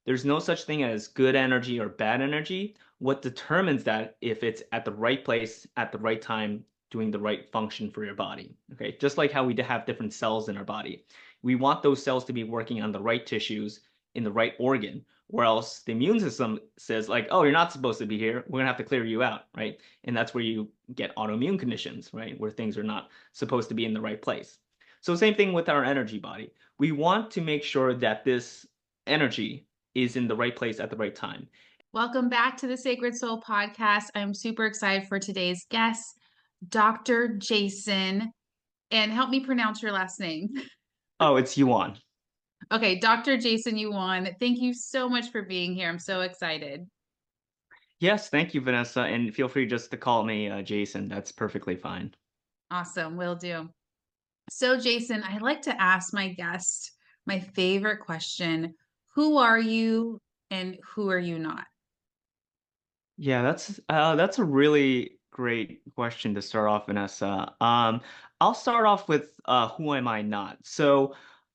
There's no such thing as good energy or bad energy. What determines that if it's at the right place at the right time doing the right function for your body. Okay, just like how we have different cells in our body. We want those cells to be working on the right tissues in the right organ, or else the immune system says like, oh, you're not supposed to be here. We're gonna have to clear you out, right? And that's where you get autoimmune conditions, right? Where things are not supposed to be in the right place. So same thing with our energy body. We want to make sure that this energy is in the right place at the right time. Welcome back to the Sacred Soul podcast. I'm super excited for today's guest, Dr. Jason. And help me pronounce your last name. Oh, it's Yuan. Okay, Dr. Jason Yuan. Thank you so much for being here. I'm so excited. Yes, thank you, Vanessa, and feel free just to call me Jason. That's perfectly fine. Awesome, will do. So, Jason, I like to ask my guests my favorite question. Who are you and who are you not? Yeah, that's a really great question to start off, Vanessa. I'll start off with who am I not? So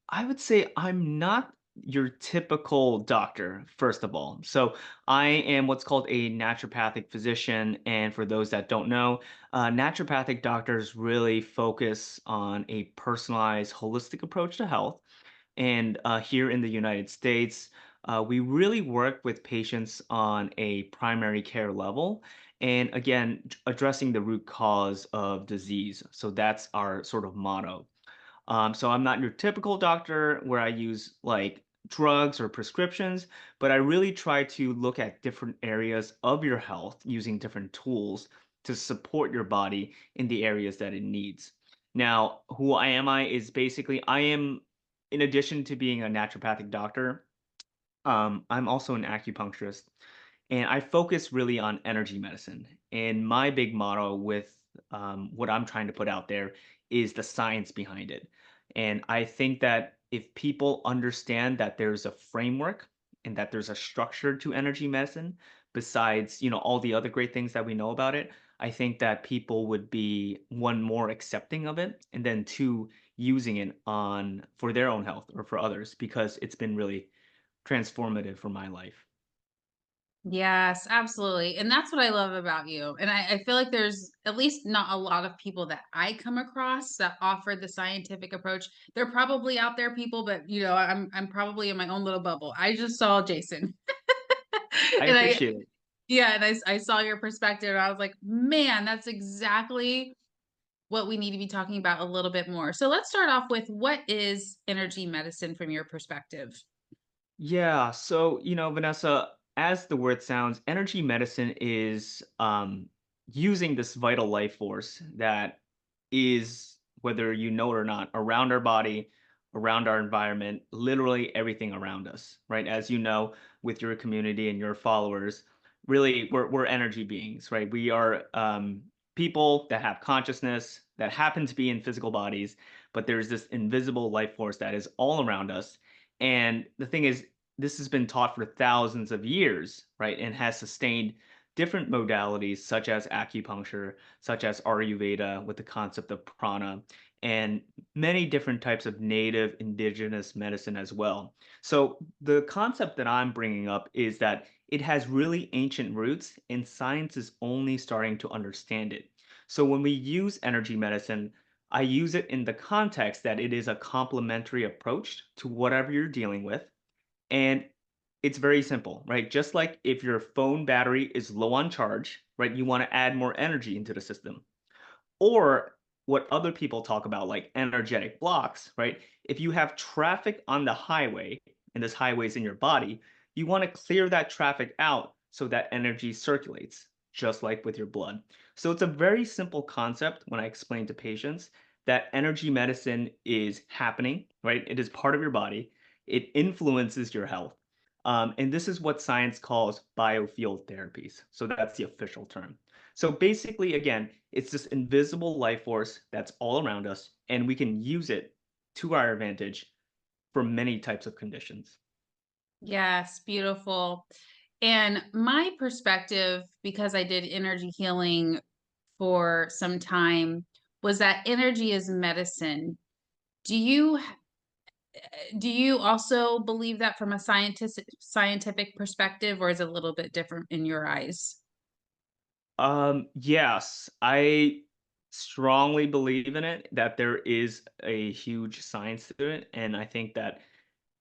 I would say I'm not your typical doctor, first of all. So I am what's called a naturopathic physician, and for those that don't know, naturopathic doctors really focus on a personalized, holistic approach to health. And here in the United States, we really work with patients on a primary care level. And again, addressing the root cause of disease. So that's our sort of motto. So I'm not your typical doctor where I use like drugs or prescriptions, but I really try to look at different areas of your health using different tools to support your body in the areas that it needs. Now, who I is basically I am, in addition to being a naturopathic doctor, I'm also an acupuncturist, and I focus really on energy medicine. And my big motto with what I'm trying to put out there is the science behind it. And I think that if people understand that there's a framework and that there's a structure to energy medicine, besides all the other great things that we know about it, I think that people would be one more accepting of it, and then two using it on for their own health or for others because it's been really transformative for my life. Yes, absolutely. And that's what I love about you. And I feel like there's at least not a lot of people that I come across that offer the scientific approach. There are probably out there people, but I'm probably in my own little bubble. I just saw Jason. I and I appreciate it. yeah, and I saw your perspective. And I was like, man, that's exactly what we need to be talking about a little bit more. So let's start off with what is energy medicine from your perspective? Yeah, so, Vanessa, as the word sounds, energy medicine is using this vital life force that is, whether you know it or not, around our body, around our environment, literally everything around us, right? As you know, with your community and your followers, really, we're energy beings, right? We are people that have consciousness that happen to be in physical bodies, but there's this invisible life force that is all around us. And the thing is, this has been taught for thousands of years, right? And has sustained different modalities such as acupuncture, such as Ayurveda with the concept of prana, and many different types of native indigenous medicine as well. So the concept that I'm bringing up is that it has really ancient roots and science is only starting to understand it. So when we use energy medicine, I use it in the context that it is a complementary approach to whatever you're dealing with, and it's very simple, right? Just like if your phone battery is low on charge, right, you want to add more energy into the system. Or what other people talk about, like energetic blocks, right? If you have traffic on the highway and this highway's in your body, you want to clear that traffic out so that energy circulates, just like with your blood. So it's a very simple concept when I explain to patients that energy medicine is happening, right? It is part of your body, it influences your health. And this is what science calls biofield therapies. So that's the official term. So basically, again, it's this invisible life force that's all around us, and we can use it to our advantage for many types of conditions. Yes, beautiful. And my perspective, because I did energy healing for some time, was that energy is medicine. Do you Do you also believe that from a scientific perspective, or is it a little bit different in your eyes? Yes, I strongly believe in it that there is a huge science to it, and I think that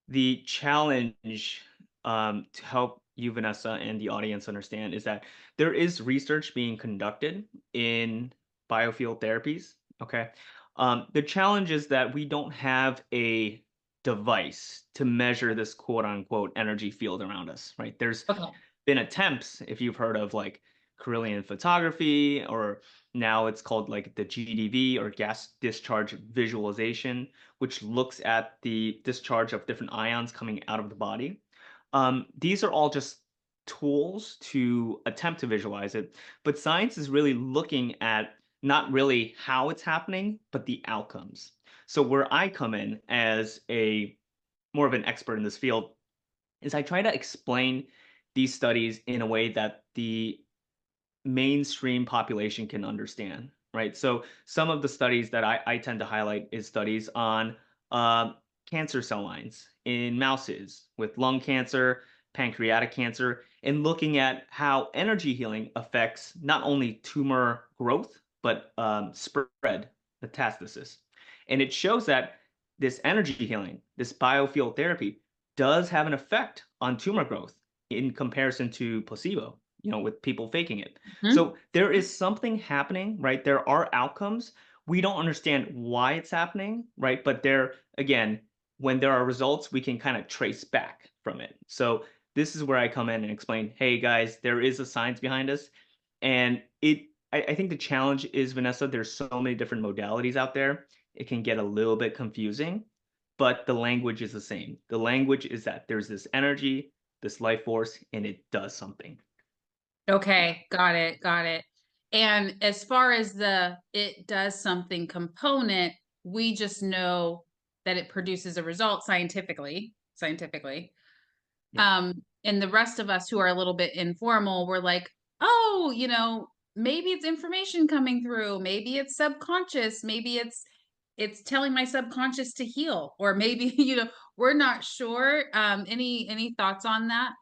the challenge, to help you, Vanessa, and the audience understand is that there is research being conducted in biofield therapies. Okay. The challenge is that we don't have a device to measure this quote unquote energy field around us, right? There's Okay. been attempts, if you've heard of like Carillion photography, or now it's called like the GDV or gas discharge visualization, which looks at the discharge of different ions coming out of the body. These are all just tools to attempt to visualize it, but science is really looking at not really how it's happening, but the outcomes. So where I come in as a more of an expert in this field is I try to explain these studies in a way that the mainstream population can understand, right? So some of the studies that I tend to highlight is studies on uh, cancer cell lines in mouses with lung cancer, pancreatic cancer, and looking at how energy healing affects not only tumor growth, but spread, metastasis. And it shows that this energy healing, this biofield therapy, does have an effect on tumor growth in comparison to placebo, with people faking it. Mhm. So there is something happening, right? There are outcomes. We don't understand why it's happening, right? But there, again, when there are results, we can kind of trace back from it. So this is where I come in and explain, hey guys, there is a science behind us. And I think the challenge is, Vanessa, there's so many different modalities out there. It can get a little bit confusing, but the language is the same. The language is that there's this energy, this life force, and it does something. Okay, got it, got it. And as far as the "it does something" component, we just know that it produces a result scientifically. Yeah. And the rest of us who are a little bit informal, we're like, "Oh, maybe it's information coming through, maybe it's subconscious, maybe it's telling my subconscious to heal," or maybe, we're not sure. Any thoughts on that?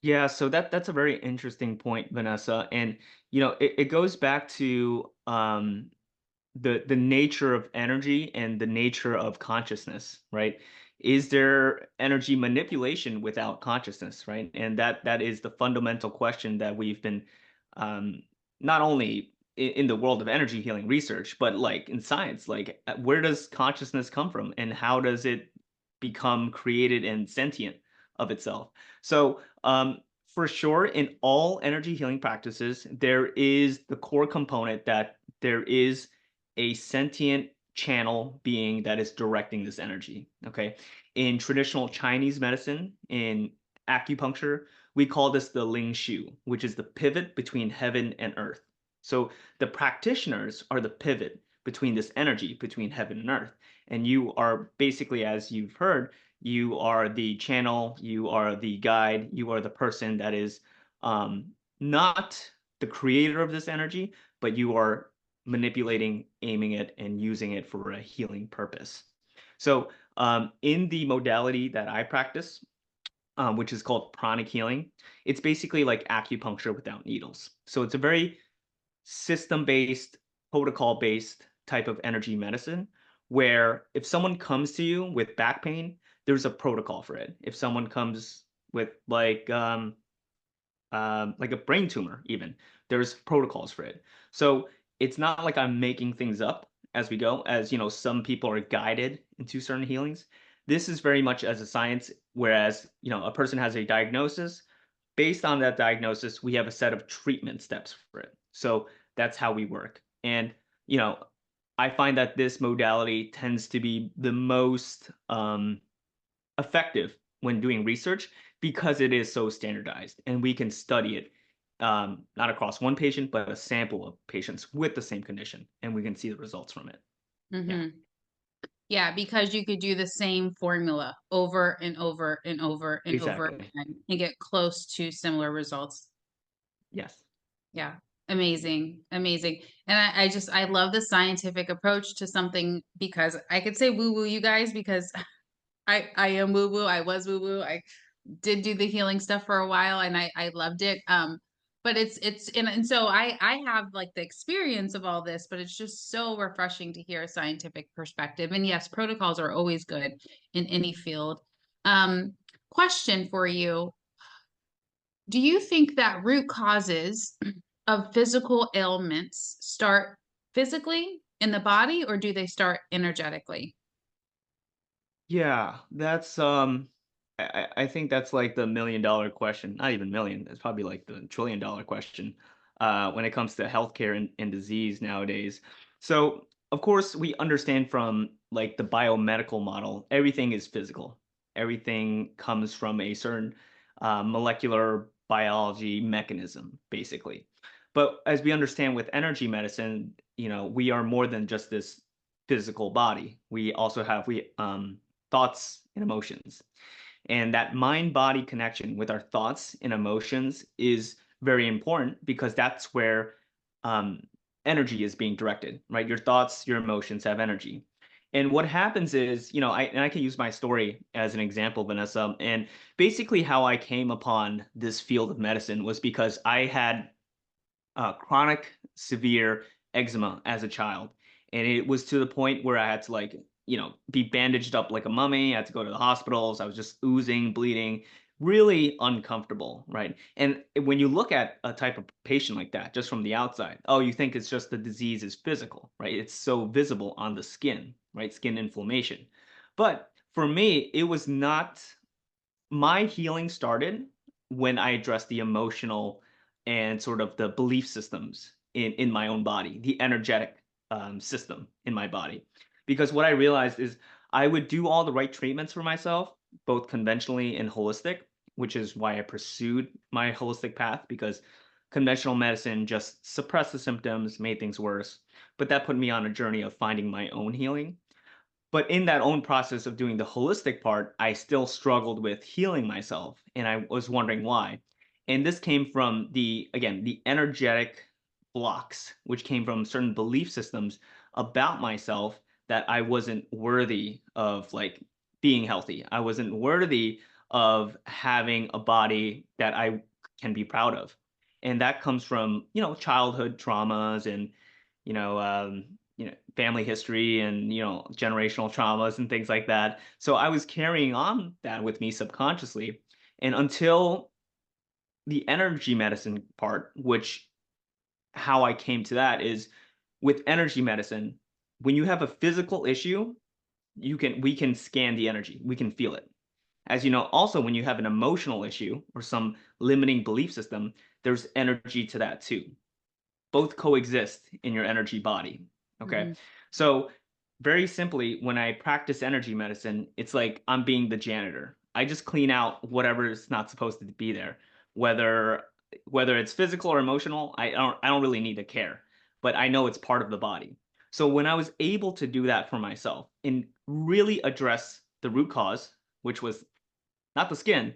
Yeah, so that's a very interesting point, Vanessa. And it goes back to the nature of energy and the nature of consciousness, right? Is there energy manipulation without consciousness, right? And that is the fundamental question that we've been um, not only in the world of energy healing research, but like in science, like where does consciousness come from, and how does it become created and sentient of itself? So for sure, in all energy healing practices, there is the core component that there is a sentient channel being that is directing this energy. Okay. In traditional Chinese medicine, in acupuncture, we call this the Ling Shu, which is the pivot between heaven and earth. So the practitioners are the pivot between this energy between heaven and earth. And you are basically, as you've heard, you are the channel, you are the guide, you are the person that is not the creator of this energy, but you are manipulating, aiming it, and using it for a healing purpose. So, in the modality that I practice, which is called pranic healing, it's basically like acupuncture without needles. So it's a very system-based, protocol-based type of energy medicine where if someone comes to you with back pain, there's a protocol for it. If someone comes with like a brain tumor even, there's protocols for it. So it's not like I'm making things up as we go, as some people are guided into certain healings. This is very much as a science, whereas a person has a diagnosis. Based on that diagnosis, we have a set of treatment steps for it. So that's how we work. And you know I find that this modality tends to be the most effective when doing research because it is so standardized and we can study it, not across one patient, but a sample of patients with the same condition, and we can see the results from it. Yeah, Mhm. Yeah, because you could do the same formula over and over and over and over exactly. again and get close to similar results. Yes. Yeah. Amazing. Amazing. And I love the scientific approach to something because I could say woo woo you guys because I am woo woo. I was woo woo. I did do the healing stuff for a while, and I loved it. But it's and so I have like the experience of all this, but it's just so refreshing to hear a scientific perspective. And yes, protocols are always good in any field. Um, Question for you: do you think that root causes of physical ailments start physically in the body, or do they start energetically? Yeah, that's I think that's like the $1 million question. Not even million, it's probably like the $1 trillion question when it comes to healthcare and disease nowadays. So of course we understand from like the biomedical model, everything is physical. Everything comes from a certain molecular biology mechanism, basically. But as we understand with energy medicine, we are more than just this physical body. We also have we thoughts and emotions. And that mind body connection with our thoughts and emotions is very important because that's where um, energy is being directed, right? Your thoughts, your emotions have energy. And what happens is, I can use my story as an example, Vanessa. And basically, how I came upon this field of medicine was because I had chronic severe eczema as a child, and it was to the point where I had to like be bandaged up like a mummy. I had to go to the hospitals. I was just oozing, bleeding, really uncomfortable, right? And when you look at a type of patient like that just from the outside, oh, you think it's just the disease is physical, right? It's so visible on the skin, right? Skin inflammation. But for me, it was not. My healing started when I addressed the emotional and sort of the belief systems in my own body, the energetic system in my body. Because what I realized is I would do all the right treatments for myself, both conventionally and holistic, which is why I pursued my holistic path because conventional medicine just suppressed the symptoms, made things worse. But that put me on a journey of finding my own healing. But in that own process of doing the holistic part, I still struggled with healing myself, and I was wondering why. And this came from the energetic blocks, which came from certain belief systems about myself that I wasn't worthy of like being healthy. I wasn't worthy of having a body that I can be proud of. And that comes from, childhood traumas and family history and generational traumas and things like that. So I was carrying on that with me subconsciously, and until the energy medicine part, which how I came to that is with energy medicine, when you have a physical issue, we can scan the energy, we can feel it. As you know, also when you have an emotional issue or some limiting belief system, there's energy to that too. Both coexist in your energy body. Okay. Mhm. So, very simply, when I practice energy medicine, it's like I'm being the janitor. I just clean out whatever is not supposed to be there, whether it's physical or emotional. I don't really need to care, but I know it's part of the body. So when I was able to do that for myself and really address the root cause, which was not the skin,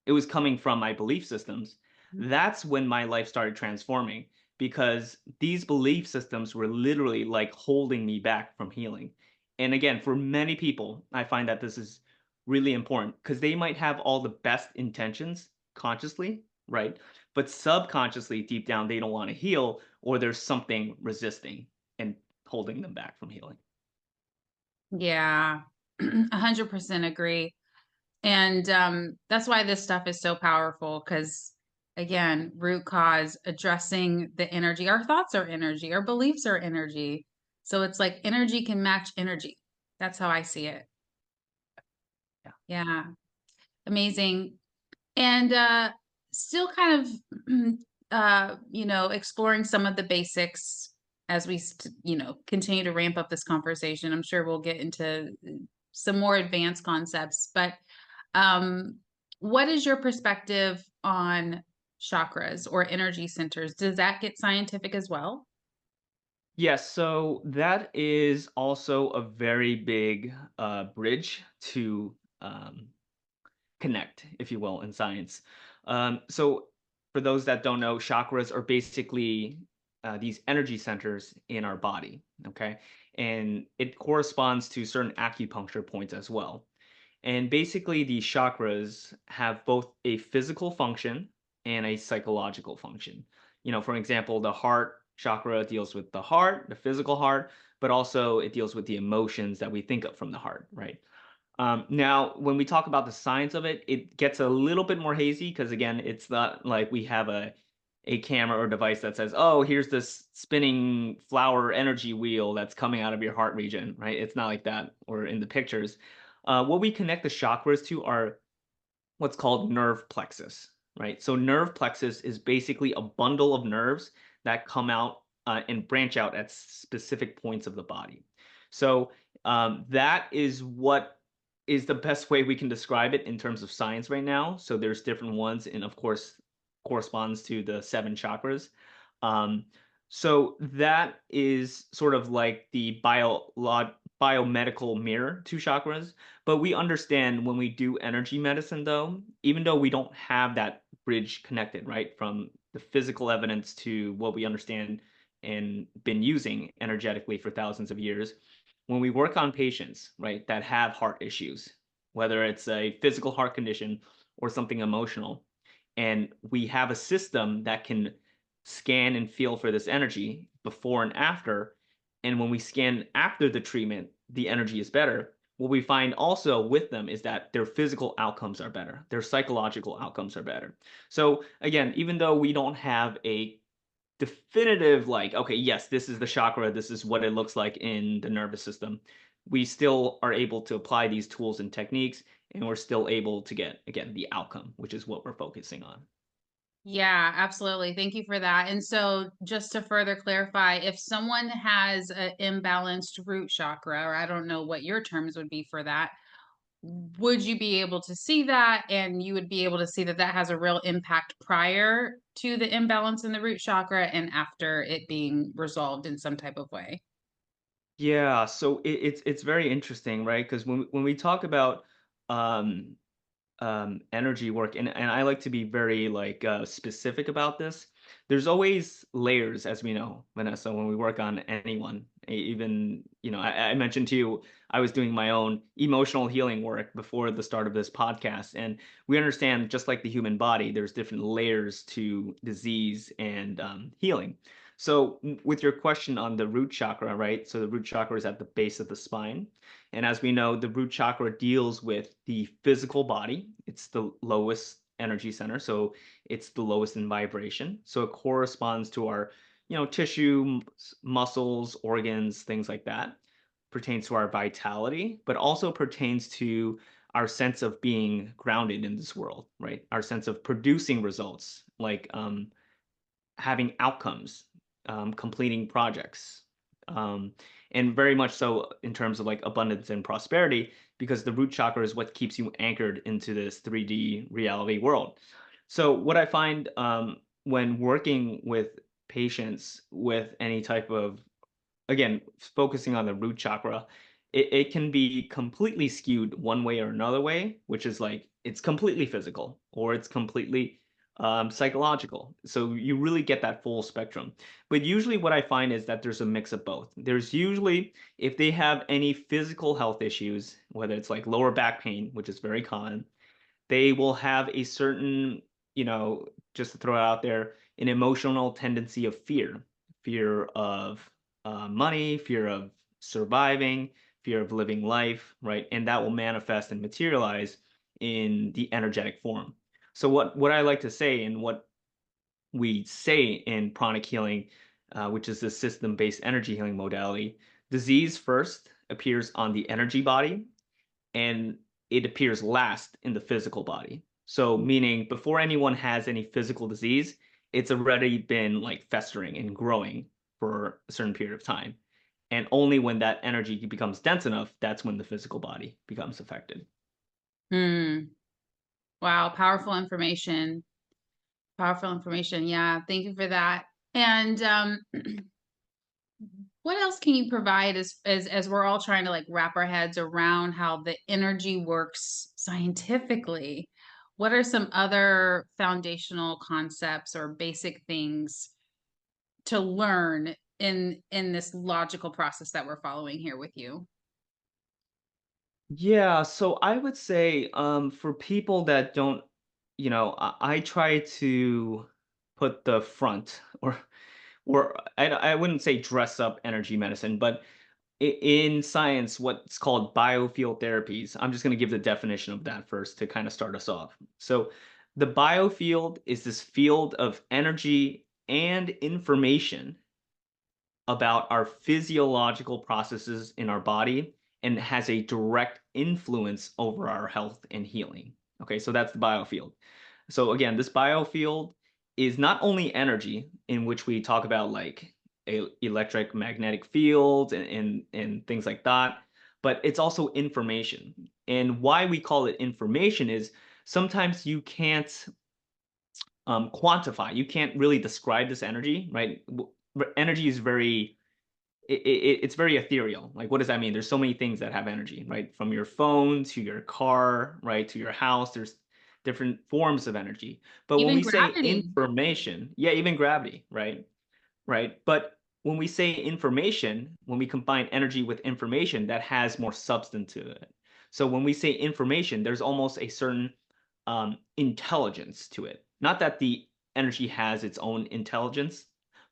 it was coming from my belief systems. That's when my life started transforming because these belief systems were literally like holding me back from healing. And again, for many people, I find that this is really important because they might have all the best intentions consciously, right? But subconsciously, deep down, they don't want to heal or there's something resisting and holding them back from healing. Yeah, 100% agree. And that's why this stuff is so powerful because, again, root cause, addressing the energy. Our thoughts are energy, our beliefs are energy. So it's like energy can match energy. That's how I see it. Yeah. Yeah, amazing. And still kind of, exploring some of the basics as we, continue to ramp up this conversation. I'm sure we'll get into some more advanced concepts, but um, what is your perspective on chakras or energy centers? Does that get scientific as well? Yes, so that is also a very big bridge to connect, if you will, in science. So, for those that don't know, chakras are basically these energy centers in our body, okay? And it corresponds to certain acupuncture points as well. And basically, the chakras have both a physical function and a psychological function. For example, the heart chakra deals with the heart, the physical heart, but also it deals with the emotions that we think of from the heart, right? Now, when we talk about the science of it, it gets a little bit more hazy because again, it's not like we have a camera or device that says, "Oh, here's this spinning flower energy wheel that's coming out of your heart region," right? It's not like that, or in the pictures. What we connect the chakras to are what's called nerve plexus, right? So nerve plexus is basically a bundle of nerves that come out and branch out at specific points of the body. So that is what is the best way we can describe it in terms of science right now. So there's different ones, and of course corresponds to the seven chakras. Um, so that is sort of like the biomedical mirror to chakras. But we understand when we do energy medicine, though, even though we don't have that bridge connected, right, from the physical evidence to what we understand and been using energetically for thousands of years, when we work on patients, right, that have heart issues, whether it's a physical heart condition or something emotional, and we have a system that can scan and feel for this energy before and after. And when we scan after the treatment, the energy is better. What we find also with them is that their physical outcomes are better, their psychological outcomes are better. So, again, even though we don't have a definitive, like, okay, yes, this is the chakra, this is what it looks like in the nervous system, we still are able to apply these tools and techniques, and we're still able to get, again, the outcome, which is what we're focusing on. Yeah, absolutely. Thank you for that. And so, just to further clarify, if someone has an imbalanced root chakra, or I don't know what your terms would be for that, would you be able to see that? And you would be able to see that that has a real impact prior to the imbalance in the root chakra and after it being resolved in some type of way? Yeah, so it's very interesting, right? Because when we talk about um, energy work, and I like to be very like specific about this. There's always layers, as we know, Vanessa, when we work on anyone. Even I mentioned to you I was doing my own emotional healing work before the start of this podcast, and we understand just like the human body, there's different layers to disease and healing. So, with your question on the root chakra, right? So the root chakra is at the base of the spine. And as we know, the root chakra deals with the physical body. It's the lowest energy center, so it's the lowest in vibration. So it corresponds to our, tissue, muscles, organs, things like that. Pertains to our vitality, but also pertains to our sense of being grounded in this world, right? Our sense of producing results, like having outcomes, completing projects, um, and very much so in terms of like abundance and prosperity, because the root chakra is what keeps you anchored into this 3D reality world. So, what I find when working with patients with any type of, again, focusing on the root chakra, it can be completely skewed one way or another way, which is like it's completely physical or it's completely psychological. So you really get that full spectrum. But usually, what I find is that there's a mix of both. There's usually, if they have any physical health issues, whether it's like lower back pain, which is very common, they will have a certain, just to throw it out there, an emotional tendency of fear of money, fear of surviving, fear of living life, right? And that will manifest and materialize in the energetic form. So what I like to say and what we say in pranic healing, which is the system-based energy healing modality, disease first appears on the energy body and it appears last in the physical body. So, meaning before anyone has any physical disease, it's already been like festering and growing for a certain period of time. And only when that energy becomes dense enough, that's when the physical body becomes affected. Hmm. Wow, powerful information. Powerful information. Yeah, thank you for that. And what else can you provide as we're all trying to like wrap our heads around how the energy works scientifically? What are some other foundational concepts or basic things to learn in this logical process that we're following here with you? Yeah, so I would say, for people that don't, I try to put the front or I wouldn't say dress up energy medicine, but in science, what's called biofield therapies. I'm just going to give the definition of that first to kind of start us off. So, the biofield is this field of energy and information about our physiological processes in our body and has a direct influence over our health and healing. Okay, so that's the biofield. So again, this biofield is not only energy, in which we talk about like electric magnetic fields and things like that, but it's also information. And why we call it information is sometimes you can't quantify, you can't really describe this energy, right? Energy is very it's very ethereal. Like, what does that mean? There's so many things that have energy, right? From your phone to your car, right, to your house. There's different forms of energy. But when Even we say gravity. information, yeah, even gravity, right? Right. But when we say information, when we combine energy with information, that has more substance to it. So when we say information, there's almost a certain intelligence to it. Not that the energy has its own intelligence,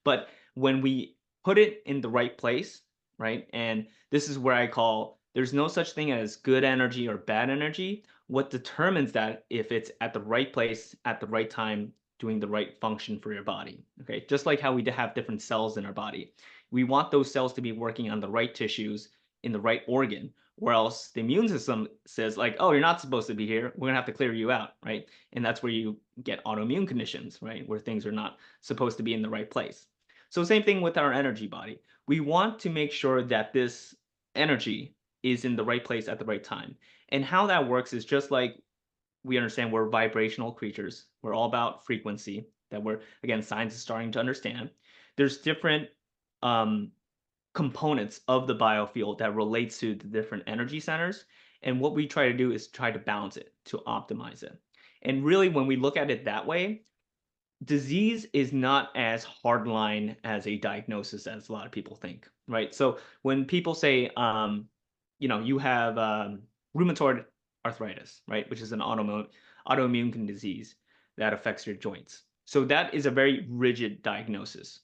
but when we put it in the right place, right? And this is where I call there's no such thing as good energy or bad energy. What determines that if it's at the right place at the right time doing the right function for your body. Okay, just like how we have different cells in our body, we want those cells to be working on the right tissues in the right organ, or else the immune system says like, oh, you're not supposed to be here. We're gonna have to clear you out, right? And that's where you get autoimmune conditions, right, where things are not supposed to be in the right place. So same thing with our energy body. We want to make sure that this energy is in the right place at the right time. And how that works is just like we understand we're vibrational creatures. We're all about frequency that we're, again, science is starting to understand. There's different um, components of the biofield that relates to the different energy centers. And what we try to do is try to balance it, to optimize it. And really, when we look at it that way, disease is not as hardline as a diagnosis as a lot of people think, right? So when people say, you have rheumatoid arthritis, right, which is an autoimmune disease that affects your joints. So that is a very rigid diagnosis.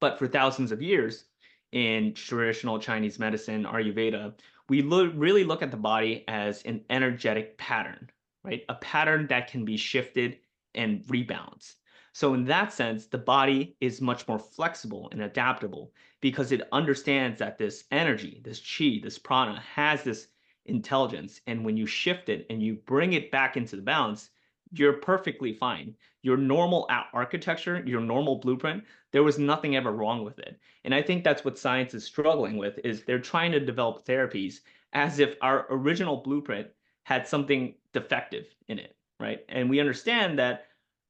But for thousands of years in traditional Chinese medicine, Ayurveda, we really look at the body as an energetic pattern, right? A pattern that can be shifted and rebalanced. So, in that sense, the body is much more flexible and adaptable because it understands that this energy, this chi, this prana has this intelligence. And when you shift it and you bring it back into the balance, you're perfectly fine. Your normal architecture, your normal blueprint, there was nothing ever wrong with it. And I think that's what science is struggling with is they're trying to develop therapies as if our original blueprint had something defective in it, right? And we understand that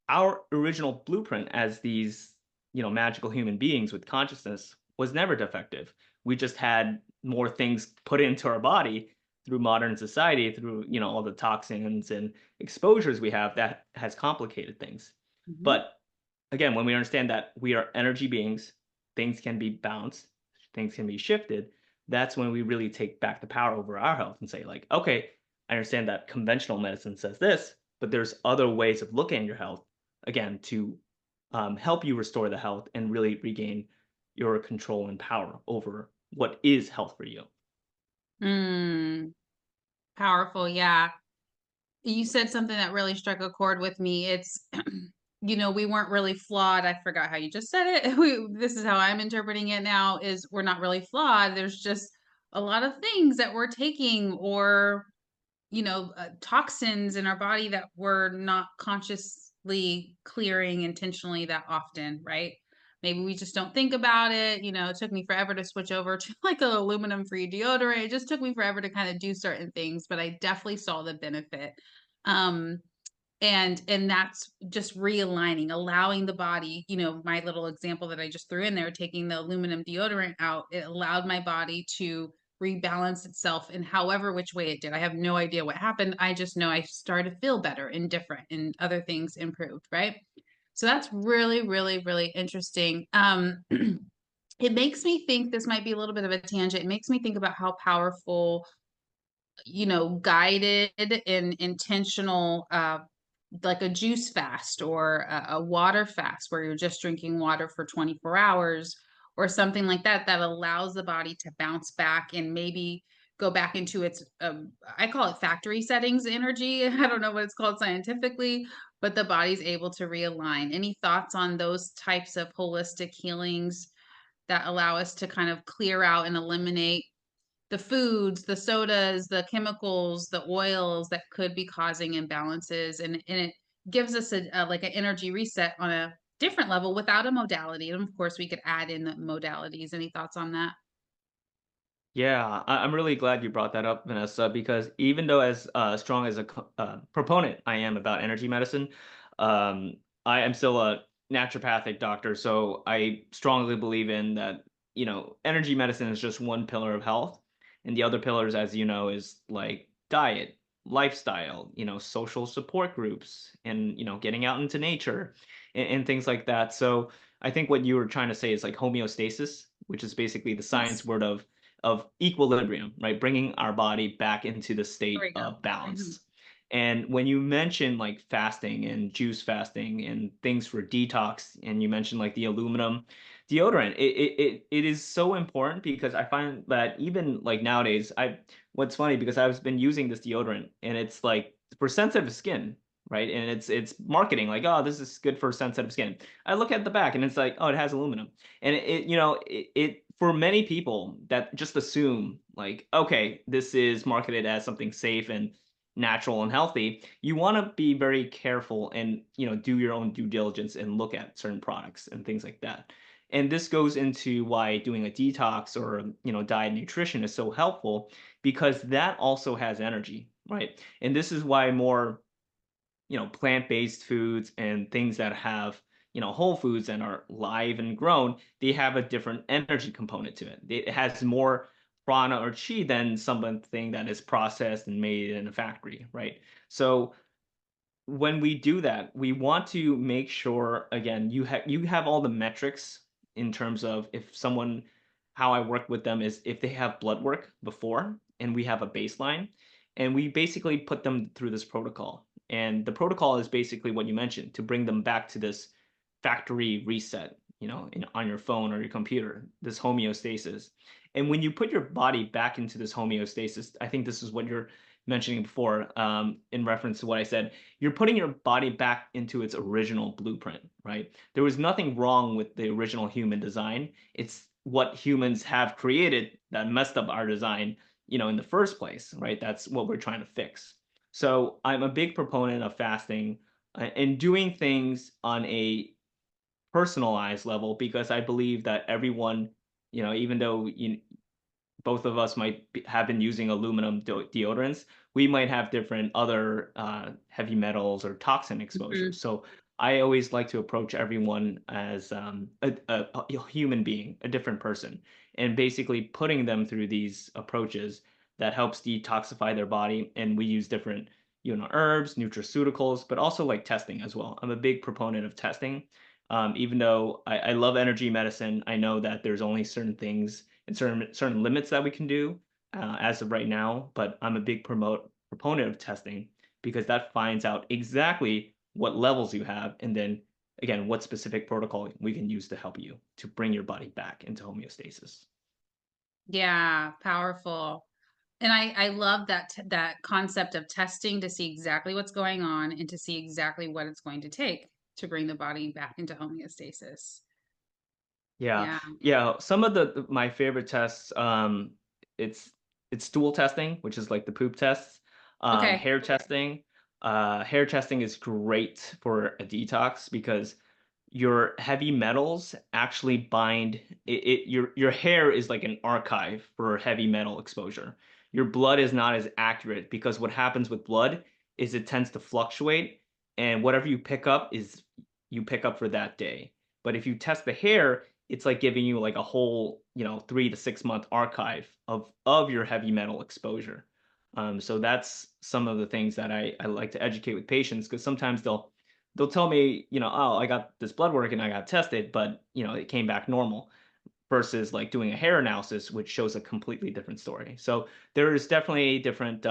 our original blueprint as these, magical human beings with consciousness was never defective. We just had more things put into our body through modern society, through, all the toxins and exposures we have that has complicated things. Mhm. But again, when we understand that we are energy beings, things can be bounced, things can be shifted, that's when we really take back the power over our health and say, like, okay, I understand that conventional medicine says this, but there's other ways of looking at your health, again, to help you restore the health and really regain your control and power over what is health for you. Mm, powerful. Yeah. You said something that really struck a chord with me. It's, we weren't really flawed. I forgot how you just said it. This is how I'm interpreting it now is we're not really flawed. There's just a lot of things that we're taking or, toxins in our body that we're not consciously clearing intentionally that often, right? Maybe we just don't think about it. It took me forever to switch over to like a aluminum free deodorant. It just took me forever to kind of do certain things, but I definitely saw the benefit. Um, and that's just realigning, allowing the body, my little example that I just threw in there, taking the aluminum deodorant out, it allowed my body to rebalance itself in however which way it did. I have no idea what happened. I just know I started to feel better and different and other things improved, right? So that's really, really, really interesting. It makes me think this might be a little bit of a tangent. It makes me think about how powerful guided and intentional, like a juice fast or a water fast where you're just drinking water for 24 hours or something like that, that allows the body to bounce back and maybe go back into its, I call it factory settings energy. I don't know what it's called scientifically, but the body's able to realign. Any thoughts on those types of holistic healings that allow us to kind of clear out and eliminate the foods, the sodas, the chemicals, the oils that could be causing imbalances, and it gives us like an energy reset on a different level without a modality, and of course, we could add in the modalities. Any thoughts on that? Yeah, I'm really glad you brought that up, Vanessa, because even though as strong as a proponent I am about energy medicine, um, I am still a naturopathic doctor, so I strongly believe in that, energy medicine is just one pillar of health, and the other pillars, as you know, is like diet, lifestyle, social support groups, and, getting out into nature and things like that. So I think what you were trying to say is like homeostasis, which is basically the science Yes. word of equilibrium, right? Bringing our body back into the There state we go. of Mhm. balance. And when you mention like fasting and juice fasting and things for detox, and you mentioned like the aluminum deodorant, it is so important because I find that even like nowadays, what's funny because I've been using this deodorant and it's like for sensitive skin, right? And it's marketing like, oh, this is good for sensitive skin. I look at the back and it's like, oh, it has aluminum. And it for many people that just assume like, okay, this is marketed as something safe and natural and healthy. You want to be very careful and do your own due diligence and look at certain products and things like that. And this goes into why doing a detox or diet and nutrition is so helpful because that also has energy, right? And this is why more plant-based foods and things that have, whole foods and are live and grown, they have a different energy component to it. It has more prana or chi than something that is processed and made in a factory, right? So when we do that, we want to make sure again you have all the metrics in terms of if someone how I work with them is if they have blood work before and we have a baseline and we basically put them through this protocol. And the protocol is basically what you mentioned to bring them back to this factory reset, on your phone or your computer, this homeostasis. And when you put your body back into this homeostasis, I think this is what you're mentioning before, in reference to what I said, you're putting your body back into its original blueprint, right? There was nothing wrong with the original human design. It's what humans have created that messed up our design, in the first place, right? That's what we're trying to fix. So I'm a big proponent of fasting and doing things on a personalized level because I believe that everyone, even though both of us have been using aluminum deodorants, we might have different other heavy metals or toxin exposures. Mhm. So I always like to approach everyone as a human being, a different person, and basically putting them through these approaches that helps detoxify their body. And we use different, herbs, nutraceuticals, but also like testing as well. I'm a big proponent of testing. Even though I love energy medicine, I know that there's only certain things and certain limits that we can do as of right now. But I'm a big proponent of testing because that finds out exactly what levels you have, and then again, what specific protocol we can use to help you to bring your body back into homeostasis. Yeah, powerful. And I love that concept of testing to see exactly what's going on and to see exactly what it's going to take to bring the body back into homeostasis. Yeah, Yeah. yeah. Some of my favorite tests, it's it's stool testing, which is like the poop tests. Okay. Hair testing. Hair testing is great for a detox because your heavy metals actually bind your hair is like an archive for heavy metal exposure. Your blood is not as accurate because what happens with blood is it tends to fluctuate, and whatever you pick up is you pick up for that day. But if you test the hair, it's like giving you like a whole, 3 to 6 month archive of your heavy metal exposure. So that's some of the things that I like to educate with patients because sometimes they'll tell me, oh, I got this blood work and I got tested, but it came back normal versus like doing a hair analysis, which shows a completely different story. So there is definitely different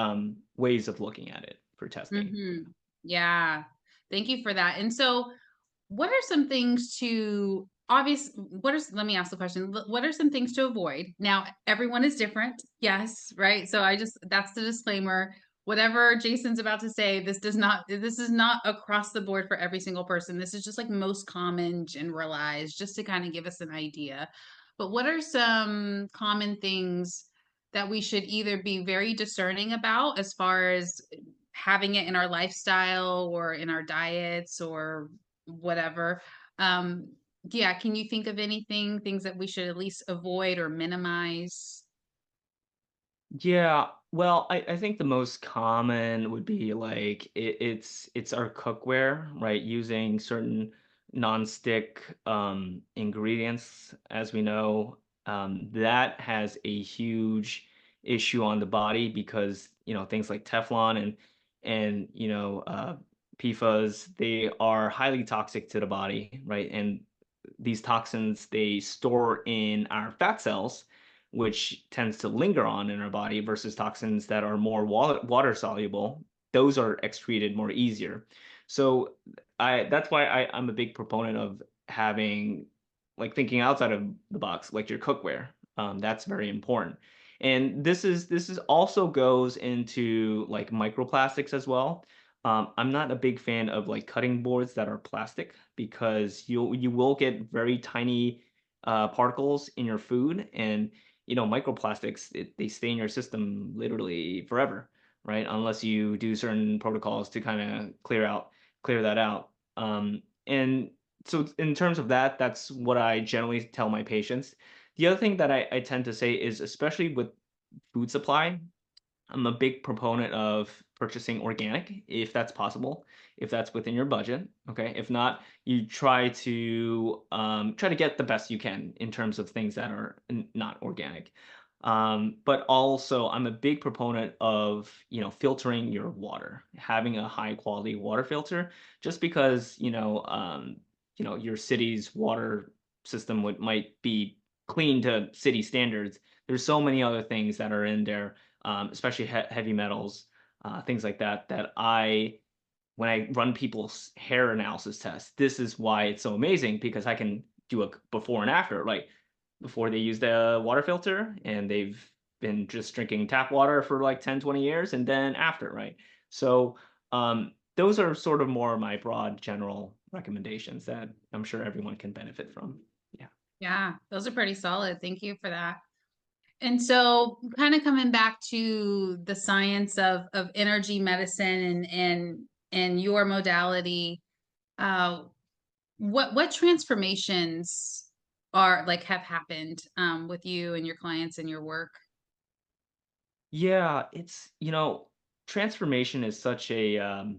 ways of looking at it for testing. Mhm. Yeah. Thank you for that. And so, what are some things to let me ask the question. What are some things to avoid? Now, everyone is different. Yes, right? So that's the disclaimer. Whatever Jason's about to say, this is not across the board for every single person. This is just like most common, generalized, just to kind of give us an idea. But what are some common things that we should either be very discerning about as far as having it in our lifestyle or in our diets or whatever? Um, yeah, can you think of things that we should at least avoid or minimize? Yeah, well, I think the most common would be like it's our cookware, right? Using certain non-stick ingredients, as we know, that has a huge issue on the body because things like Teflon and PFAS, they are highly toxic to the body, right? And these toxins, they store in our fat cells, which tends to linger on in our body versus toxins that are more water soluble. Those are excreted more easier. So that's why I'm a big proponent of having like thinking outside of the box, like your cookware. That's very important. And this is also goes into like microplastics as well. I'm not a big fan of like cutting boards that are plastic because you will get very tiny particles in your food, and microplastics, they stay in your system literally forever, right? Unless you do certain protocols to kind of clear that out. And so in terms of that, that's what I generally tell my patients. The other thing that I tend to say is, especially with food supply, I'm a big proponent of purchasing organic if that's possible, if that's within your budget. Okay. If not, you try to get the best you can in terms of things that are not organic. But also, I'm a big proponent of filtering your water, having a high quality water filter, just because your city's water system might be clean to city standards. There's so many other things that are in there, especially heavy metals, things like that. When I run people's hair analysis tests, this is why it's so amazing because I can do a before and after. Like before they use the water filter and they've been just drinking tap water for like 10, 20 years, and then after, right? So those are sort of more my broad general recommendations that I'm sure everyone can benefit from. Yeah. Yeah, those are pretty solid. Thank you for that. And so kind of coming back to the science of energy medicine and your modality, uh, what transformations have happened with you and your clients and your work? Yeah, transformation is such a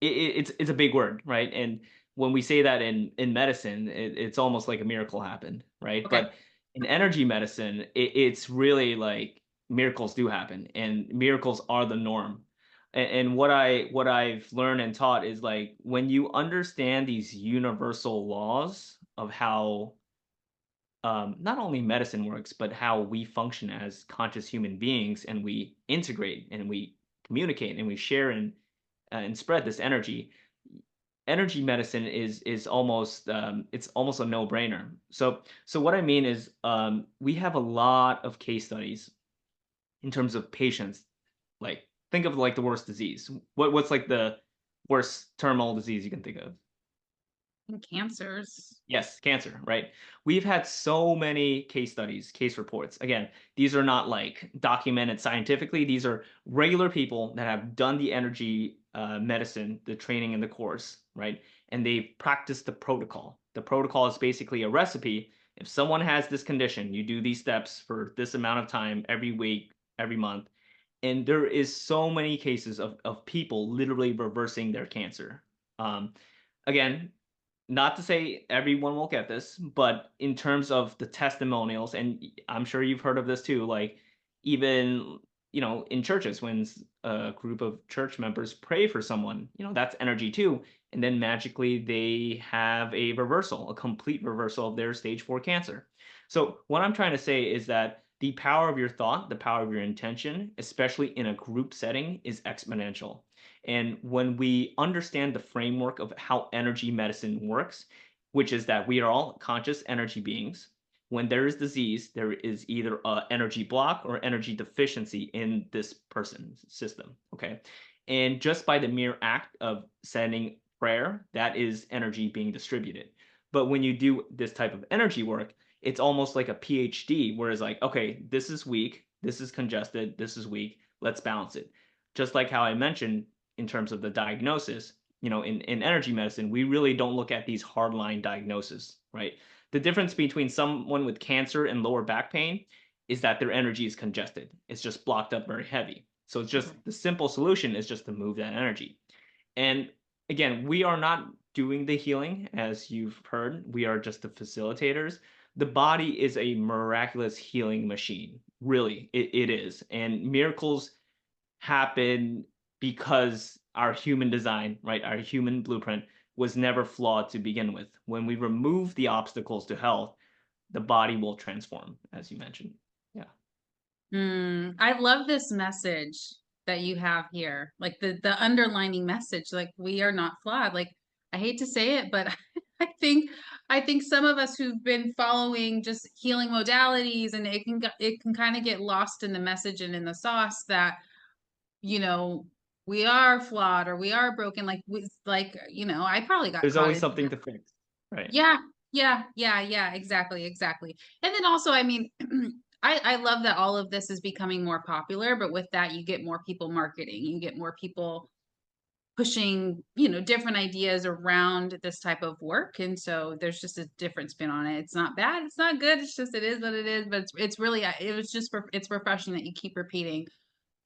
it's a big word, right? And when we say that in medicine, it's almost like a miracle happened, right? Okay. But in energy medicine, it's really like miracles do happen, and miracles are the norm. And what I've learned and taught is like when you understand these universal laws of how not only medicine works, but how we function as conscious human beings, and we integrate and we communicate and we share and spread this energy. Energy medicine is almost it's almost a no-brainer. So what I mean is we have a lot of case studies in terms of patients. Like think of like the worst disease. What's like the worst terminal disease you can think of? And cancers. Yes, cancer, right? We've had so many case studies, case reports. Again, these are not like documented scientifically. These are regular people that have done the energy medicine, the training and the course, right? And they've practiced the protocol. The protocol is basically a recipe. If someone has this condition, you do these steps for this amount of time every week, every month. And there is so many cases of people literally reversing their cancer. Um, Again, not to say everyone will get this, but in terms of the testimonials, and I'm sure you've heard of this too, like even in churches when a group of church members pray for someone, that's energy too, and then magically they have a reversal, a complete reversal of their stage 4 cancer. So what I'm trying to say is that the power of your thought, the power of your intention, especially in a group setting, is exponential. And when we understand the framework of how energy medicine works, which is that we are all conscious energy beings, when there is disease, there is either a energy block or energy deficiency in this person's system. Okay. And just by the mere act of sending prayer, that is energy being distributed. But when you do this type of energy work, it's almost like a PhD, where it's like, okay, this is weak, this is congested, this is weak, let's balance it. Just like how I mentioned in terms of the diagnosis, in energy medicine, we really don't look at these hardline diagnoses, right? The difference between someone with cancer and lower back pain is that their energy is congested. It's just blocked up very heavy. So it's just the simple solution is just to move that energy. And again, we are not doing the healing, as you've heard. We are just the facilitators. The body is a miraculous healing machine. Really, it is. And miracles happen because our human design, right, our human blueprint was never flawed to begin with. When we remove the obstacles to health, the body will transform, as you mentioned. Yeah. I love this message that you have here. Like the underlining message, like we are not flawed. Like I hate to say it, but I think some of us who've been following just healing modalities, and it can kind of get lost in the message and in the sauce that, you know, we are flawed or we are broken. I probably got There's caught always in something to fix. Right. yeah, yeah, exactly, exactly. And then also, I mean, I love that all of this is becoming more popular, but with that, you get more people marketing, you get more people pushing, different ideas around this type of work. And so there's just a different spin on it. It's not bad, it's not good, it's just it is what it is. But it's really it was just it's refreshing that you keep repeating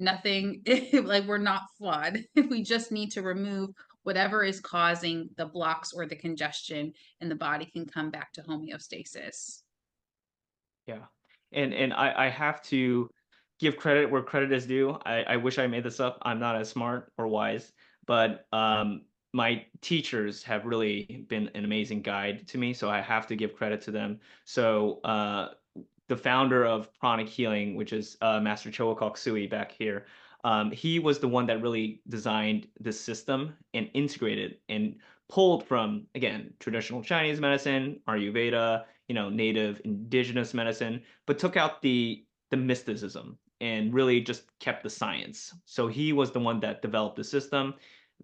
nothing like we're not flawed. We just need to remove whatever is causing the blocks or the congestion, and the body can come back to homeostasis. Yeah. And I have to give credit where credit is due. I wish I made this up. I'm not as smart or wise, but my teachers have really been an amazing guide to me, so I have to give credit to them. So the founder of Pranic Healing, which is Master Choakok Sui back here, he was the one that really designed this system and integrated and pulled from, again, traditional Chinese medicine, Ayurveda, native indigenous medicine, but took out the mysticism and really just kept the science. So he was the one that developed the system.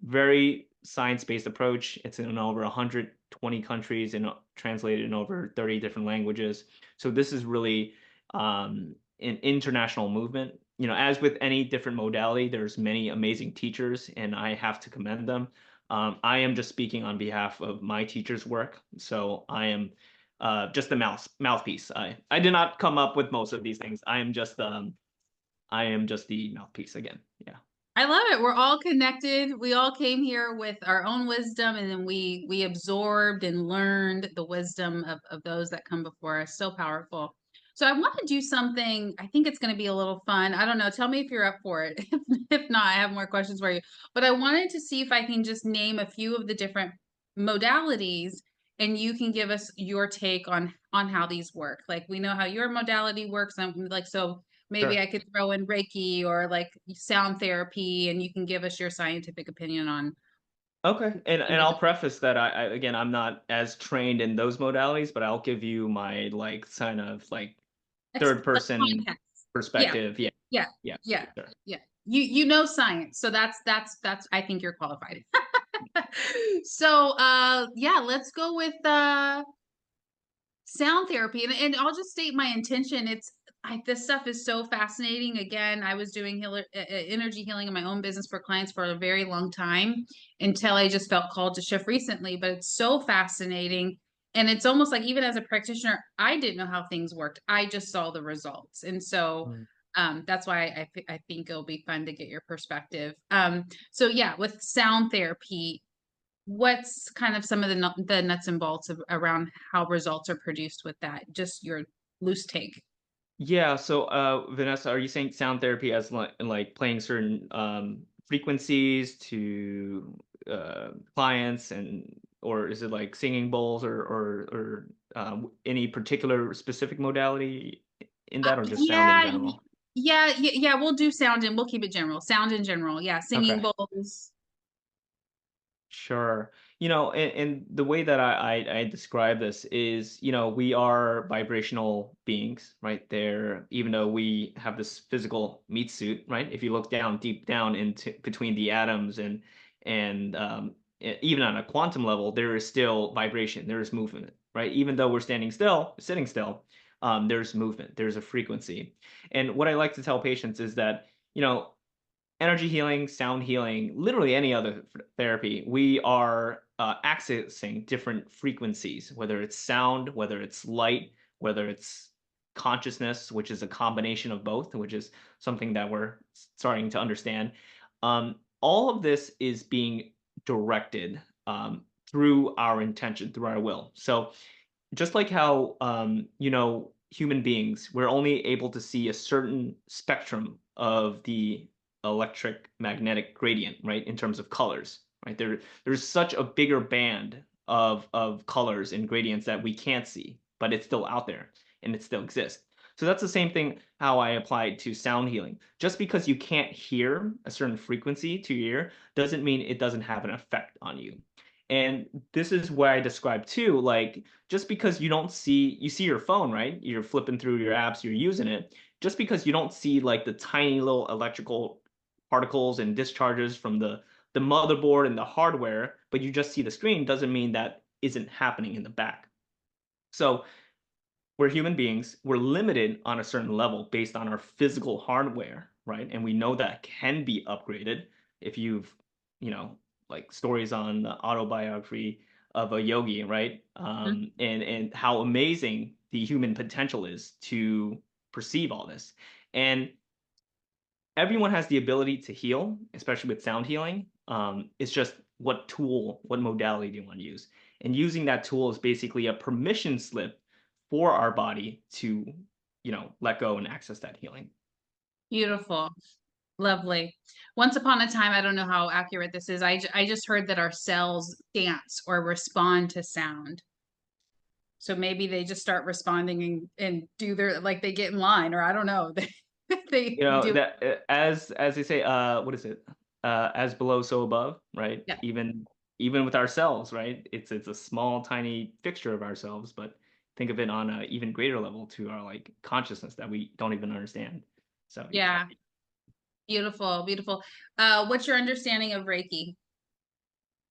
Very science-based approach. It's in over 120 countries and translated in over 30 different languages. So this is really an international movement. As with any different modality, there's many amazing teachers, and I have to commend them. I am just speaking on behalf of my teacher's work, so I am just the mouthpiece. I did not come up with most of these things. I am just the mouthpiece again. Yeah. I love it. We're all connected. We all came here with our own wisdom, and then we absorbed and learned the wisdom of those that come before us. So powerful. So I want to do something. I think it's going to be a little fun. I don't know. Tell me if you're up for it. If not, I have more questions for you. But I wanted to see if I can just name a few of the different modalities, and you can give us your take on how these work. Like we know how your modality works, and like so maybe I Sure. could throw in Reiki or like sound therapy, and you can give us your scientific opinion on Okay. And the I'll different. preface that again, I'm not as trained in those modalities, but I'll give you my like kind of like third Like person context. Yeah, perspective. Yeah. yeah, Yeah. yeah, Sure. yeah. You know science, so that's I think you're qualified. So yeah, let's go with sound therapy, and I'll just state my intention. This stuff is so fascinating. Again, I was doing energy healing in my own business for clients for a very long time until I just felt called to shift recently. But it's so fascinating, and it's almost like even as a practitioner, I didn't know how things worked. I just saw the results, and so Mm. that's why I think it'll be fun to get your perspective. So yeah, with sound therapy, what's kind of some of the nuts and bolts around how results are produced with that? Just your loose take. Yeah. So, Vanessa, are you saying sound therapy as like playing certain frequencies to clients, and or is it like singing bowls any particular specific modality in that, or just sound in Yeah, general? yeah, we'll do sound and we'll keep it general. Sound in general. Yeah, Okay. singing bowls. Sure. And the way that I describe this is, we are vibrational beings, right? There, even though we have this physical meat suit, right? If you look down, deep down into between the atoms and even on a quantum level, there is still vibration, there is movement, right? Even though we're sitting still, there's movement, there's a frequency. And what I like to tell patients is that, energy healing, sound healing, literally any other therapy, we are accessing different frequencies, whether it's sound, whether it's light, whether it's consciousness, which is a combination of both, which is something that we're starting to understand. All of this is being directed through our intention, through our will. So just like how human beings, we're only able to see a certain spectrum of the electric magnetic gradient, right, in terms of colors, right? There's such a bigger band of colors and gradients that we can't see, but it's still out there and it still exists. So that's the same thing how I apply it to sound healing. Just because you can't hear a certain frequency to your ear doesn't mean it doesn't have an effect on you. And this is where I describe too, like, just because you see your phone, right? You're flipping through your apps, you're using it. Just because you don't see like the tiny little electrical particles and discharges from the motherboard and the hardware, but you just see the screen, doesn't mean that isn't happening in the back. So we're human beings. We're limited on a certain level based on our physical hardware, right? And we know that can be upgraded if you've, like stories on the autobiography of a yogi, right? Mhm. And how amazing the human potential is to perceive all this. And everyone has the ability to heal, especially with sound healing. It's just what tool, what modality do you want to use? And using that tool is basically a permission slip for our body to, let go and access that healing. Beautiful. Lovely. Once upon a time, I don't know how accurate this is. I just heard that our cells dance or respond to sound. So maybe they just start responding and do their like they get in line, or I don't know. They do. That as they say, what is it? As below, so above, right? Yeah. Even with ourselves, right? It's a small, tiny fixture of ourselves, but think of it on an even greater level to our like consciousness that we don't even understand. So yeah. Yeah. Beautiful, beautiful. What's your understanding of Reiki?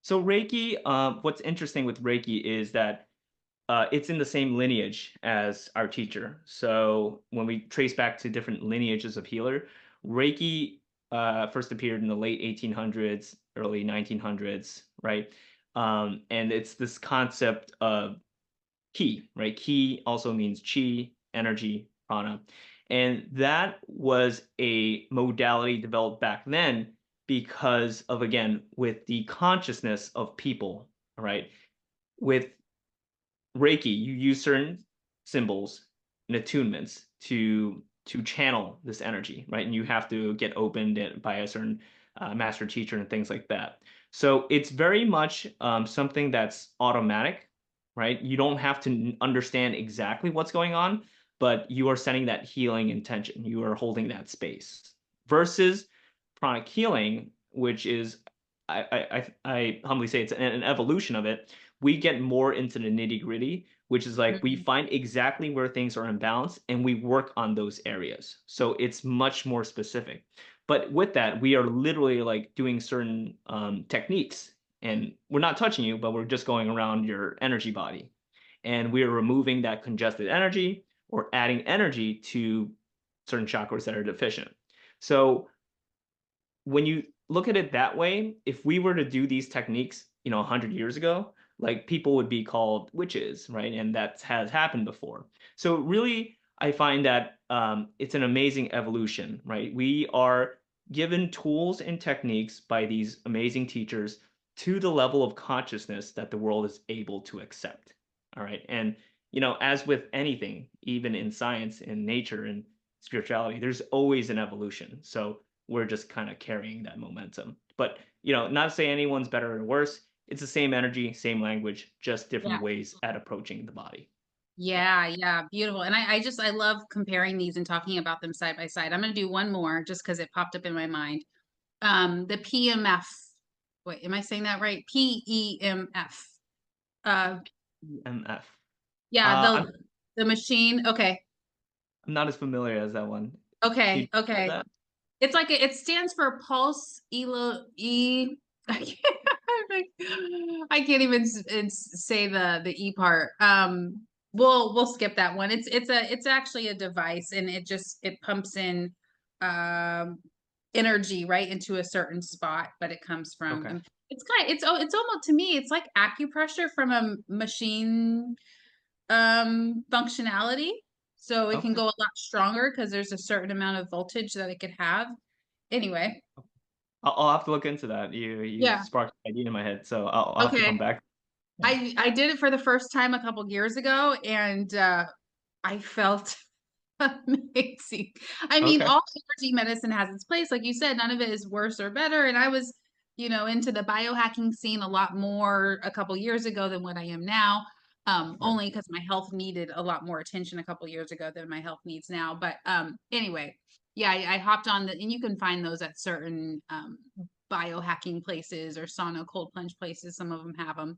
So Reiki, what's interesting with Reiki is that it's in the same lineage as our teacher. So when we trace back to different lineages of healer, Reiki first appeared in the late 1800s, early 1900s, right? And it's this concept of ki, right? Ki also means chi, energy, prana. And that was a modality developed back then because of, again, with the consciousness of people, right? With Reiki, you use certain symbols and attunements to channel this energy, right? And you have to get opened by a certain master teacher and things like that. So it's very much something that's automatic, right? You don't have to understand exactly what's going on, but you are setting that healing intention. You are holding that space. Versus chronic healing, which is, I humbly say it's an evolution of it. We get more into the nitty gritty, which is like we Mhm. find exactly where things are imbalanced and we work on those areas. So it's much more specific. But with that, we are literally like doing certain techniques, and we're not touching you, but we're just going around your energy body, and we are removing that congested energy or adding energy to certain chakras that are deficient. So when you look at it that way, if we were to do these techniques, 100 years ago, like people would be called witches, right? And that has happened before. So really, I find that it's an amazing evolution, right? We are given tools and techniques by these amazing teachers to the level of consciousness that the world is able to accept. All right. And, as with anything, even in science and nature and spirituality, there's always an evolution. So we're just kind of carrying that momentum. But, not to say anyone's better or worse. It's the same energy, same language, just Yeah. different ways at approaching the body. Yeah. Yeah, yeah, beautiful. And I love comparing these and talking about them side by side. I'm gonna do one more just because it popped up in my mind. The PMF. Wait, am I saying that right? PEMF. Uh, MF. yeah, I'm the machine. Okay, not as familiar as that one. Can you okay, share okay. that? It's like it stands for pulse elo e. I can't even say the e part. We'll skip that one. It's actually a device, and it pumps in um energy right into a certain spot, but it comes from Okay. it's almost to me it's like acupressure from a machine functionality. So it can Okay. go a lot stronger because there's a certain amount of voltage that it could have. Anyway, I'll have to look into that. You yeah. sparked an idea in my head, so I'll have to come Okay. back. Yeah. I did it for the first time a couple years ago, and I felt amazing. I mean, Okay. all energy medicine has its place. Like you said, none of it is worse or better. And I was, into the biohacking scene a lot more a couple years ago than what I am now. Right. Only because my health needed a lot more attention a couple years ago than my health needs now. But anyway, yeah, I hopped on and you can find those at certain biohacking places or sauna cold plunge places. Some of them have them.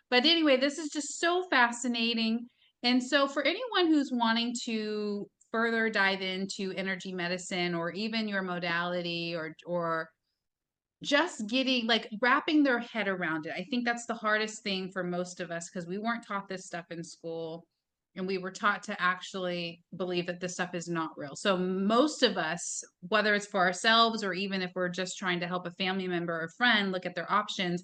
But anyway, this is just so fascinating. And so, for anyone who's wanting to further dive into energy medicine or even your modality or just getting like wrapping their head around it, I think that's the hardest thing for most of us because we weren't taught this stuff in school and we were taught to actually believe that this stuff is not real. So most of us, whether it's for ourselves or even if we're just trying to help a family member or friend look at their options,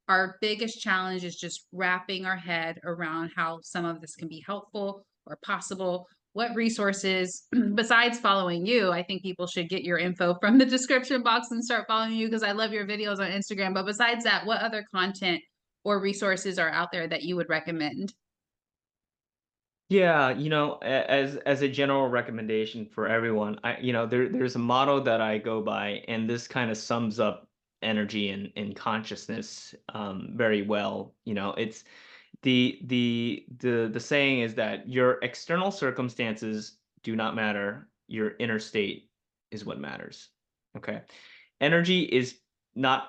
our biggest challenge is just wrapping our head around how some of this can be helpful or possible. What resources, besides following you, I think people should get your info from the description box and start following you because I love your videos on Instagram. But besides that, what other content or resources are out there that you would recommend? Yeah, as a general recommendation for everyone, there's a motto that I go by, and this kind of sums up energy and consciousness very well. It's the saying is that your external circumstances do not matter, your inner state is what matters. Okay. Energy is not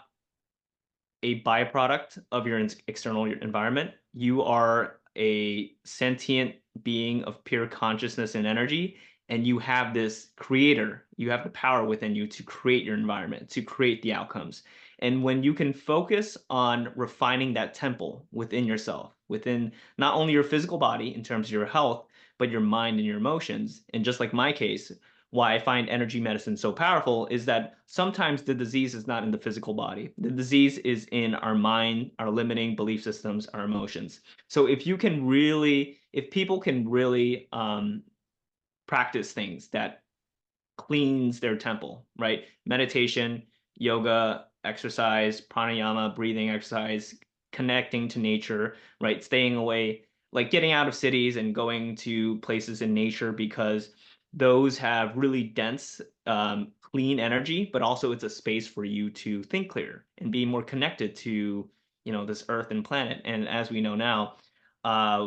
a byproduct of your external environment. You are a sentient being of pure consciousness and energy, and you have this creator. You have the power within you to create your environment, to create the outcomes. And when you can focus on refining that temple within yourself, within not only your physical body in terms of your health, but your mind and your emotions, and just like my case, why I find energy medicine so powerful is that sometimes the disease is not in the physical body. The disease is in our mind, our limiting belief systems, our emotions. So if people can really practice things that cleans their temple, right? Meditation, yoga, exercise, pranayama, breathing exercise, connecting to nature, right? Staying away, like getting out of cities and going to places in nature because those have really dense, clean energy, but also it's a space for you to think clear and be more connected to, this earth and planet. And as we know now,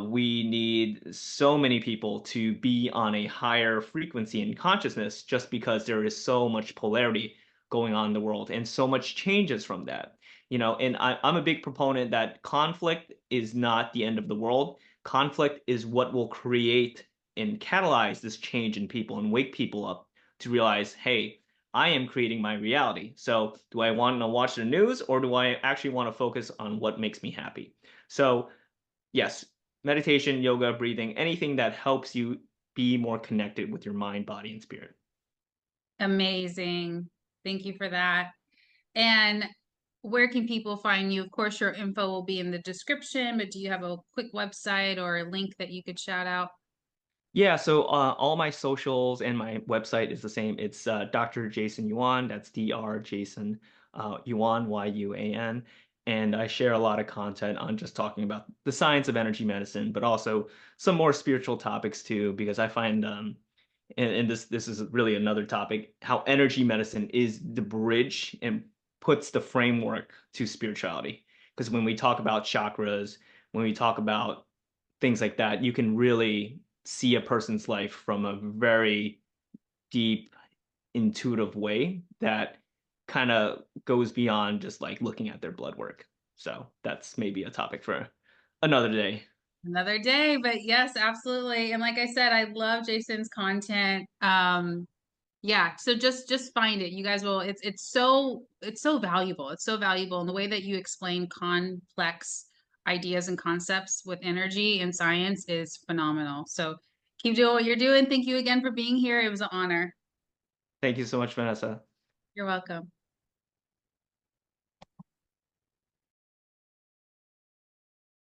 we need so many people to be on a higher frequency in consciousness just because there is so much polarity going on in the world and so much changes from that. And I'm a big proponent that conflict is not the end of the world. Conflict is what will create and catalyze this change in people and wake people up to realize, hey, I am creating my reality. So do I want to watch the news or do I actually want to focus on what makes me happy? So yes, meditation, yoga, breathing, anything that helps you be more connected with your mind, body, and spirit. Amazing. Thank you for that. And where can people find you? Of course, your info will be in the description, but do you have a quick website or a link that you could shout out? Yeah, so all my socials and my website is the same. It's Dr. Jason Yuan. That's Dr. Jason Yuan, Yuan. And I share a lot of content on just talking about the science of energy medicine, but also some more spiritual topics too, because I find and this is really another topic, how energy medicine is the bridge and puts the framework to spirituality. Because when we talk about chakras, when we talk about things like that, you can really see a person's life from a very deep, intuitive way that kind of goes beyond just like looking at their blood work. So that's maybe a topic for another day. Another day, but yes, absolutely. And like I said, I love Jason's content. Yeah, so just find it. You guys will it's so valuable. It's so valuable. And the way that you explain complex ideas and concepts with energy and science is phenomenal. So keep doing what you're doing. Thank you again for being here. It was an honor. Thank you so much, Vanessa. You're welcome.